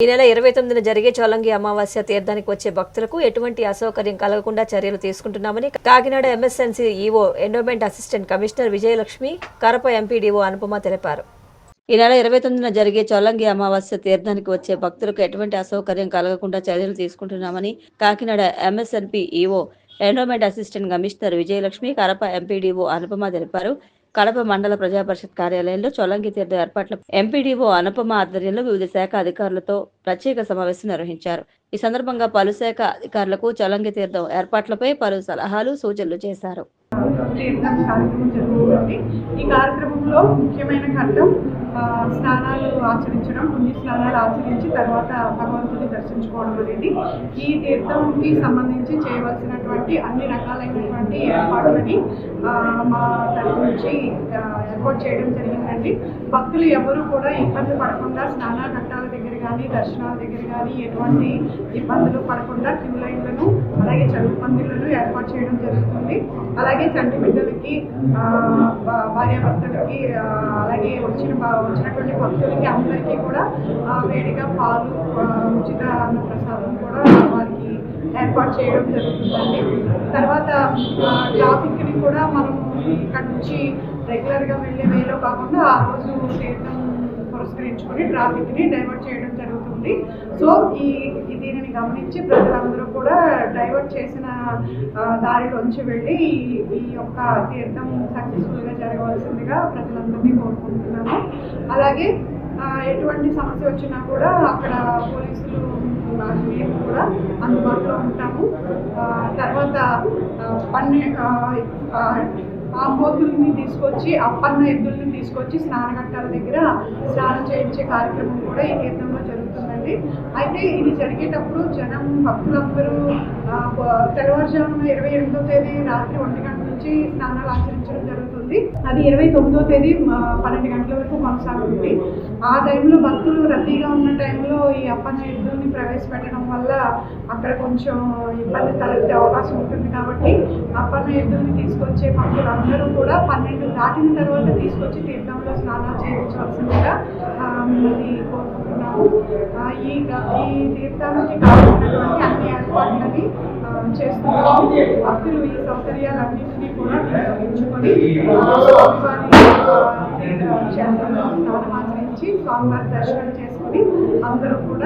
ఈ నెల 29న జరిగే చోలంగి అమావాస్య తీర్థానికి వచ్చే భక్తులకు ఎటువంటి అసౌకర్యం కలగకుండా చర్యలు తీసుకుంటున్నామని Kakinada MSNC EO endowment assistant commissioner Vijayalakshmi, Karapa MPDO Anupama తెలిపారు. ఈ నెల 29న జరిగే చోలంగి అమావాస్య తీర్థానికి వచ్చే భక్తులకు ఎటువంటి అసౌకర్యం కలగకుండా చర్యలు తీసుకుంటున్నామని Kakinada MSNP EO endowment assistant commissioner Vijayalakshmi, Karapa MPDO Anupama తెలిపారు. కడప మండల ప్రజాపరిషత్ కార్యాలయంలో చోలంగి తీర్థ ఏర్పాట్ల ఎంపీడీఓ అనుపమ ఆధ్వర్యంలో వివిధ శాఖ అధికారులతో ప్రత్యేక సమావేశం నిర్వహించారు. ఈ సందర్భంగా పలు శాఖ అధికారులకు చోలంగి తీర్థం ఏర్పాట్లపై పలు సలహాలు, సూచనలు చేశారు. ఈ కార్యక్రమంలో ముఖ్యమైన ఘట్టం స్నానాలు ఆచరించడం, పుణ్య స్నానాలు ఆచరించి తర్వాత భగవంతుని దర్శించుకోవడం అనేది. ఈ తీర్థంకి సంబంధించి చేయవలసినటువంటి అన్ని రకాలైనటువంటి ఏర్పాట్లని మా తరఫు నుంచి ఏర్పాటు చేయడం జరిగిందండి. భక్తులు ఎవరు కూడా ఇబ్బంది పడకుండా స్నాన ఘట్టాల దగ్గర కానీ దర్శనాల దగ్గర కానీ ఎటువంటి ఇబ్బందులు పడకుండా క్యూ లైన్లను అలాగే చదువు పందిళ్లను ఏర్పాటు చేయడం జరుగుతుంది. అలాగే చంటి బిడ్డలకి, భార్యాభర్తలకి, అలాగే వచ్చినటువంటి భక్తులకి అందరికీ కూడా వేడిగా పాలు, ఉచిత అన్న ప్రసాదం కూడా వారికి ఏర్పాటు చేయడం జరుగుతుందండి. తర్వాత ట్రాఫిక్ని కూడా మనం ఇక్కడ నుంచి రెగ్యులర్గా వెళ్ళే వేలో కాకుండా ఆ రోజు తీర్థం పురస్కరించుకొని ట్రాఫిక్ని డైవర్ట్ చేయడం జరుగుతుంది. సో దీనిని గమనించి ప్రజలందరూ కూడా డైవర్ట్ చేసిన దారిలోంచి వెళ్ళి ఈ యొక్క తీర్థం సక్సెస్ఫుల్గా జరగవలసిందిగా ప్రజలందరినీ కోరుకుంటున్నాము. అలాగే ఎటువంటి సమస్య వచ్చినా కూడా అక్కడ పోలీసులు మేము కూడా అందుబాటులో ఉంటాము. తర్వాత ఆంబోతుల్ని తీసుకొచ్చి, అప్పన్న ఎద్దుల్ని తీసుకొచ్చి స్నానఘట్టాల దగ్గర స్నానం చేయించే కార్యక్రమం కూడా ఈ తీర్థంలో జరుగుతుందండి. అయితే ఇది జరిగేటప్పుడు భక్తులందరూ తెల్లవారుజామున 28వ తేదీ రాత్రి 1 గంట నుంచి స్నానాలు ఆచరించడం జరుగుతుంది. అది 29వ తేదీ 12 గంటల వరకు కొనసాగుతుంది. ఆ టైంలో భక్తులు రద్దీగా ఉన్న టైంలో ఈ అప్పన్న ఎద్దుల్ని ప్రవేశపెట్టడం వల్ల అక్కడ కొంచెం ఇబ్బంది తలెత్తే అవకాశం ఉంటుంది. కాబట్టి అప్పన్న ఎద్దుల్ని తీసుకొచ్చే భక్తులు అందరూ కూడా 12 దాటిన తర్వాత తీసుకొచ్చి తీర్థంలో స్నానాలు చేయించవలసిందిగా మిమ్మల్ని కోరుకుంటున్నాము. ఈ తీర్థానికి కావాల్సినటువంటి అన్ని ఏర్పాట్లని చేస్తున్నాము. భక్తులు ఈ సౌకర్యాలన్నింటినీ కూడా వినియోగించుకొని స్వామివారి క్షేత్రంలో స్నానం ఆచరించి స్వామివారి దర్శనం చేసుకుని అందరూ కూడా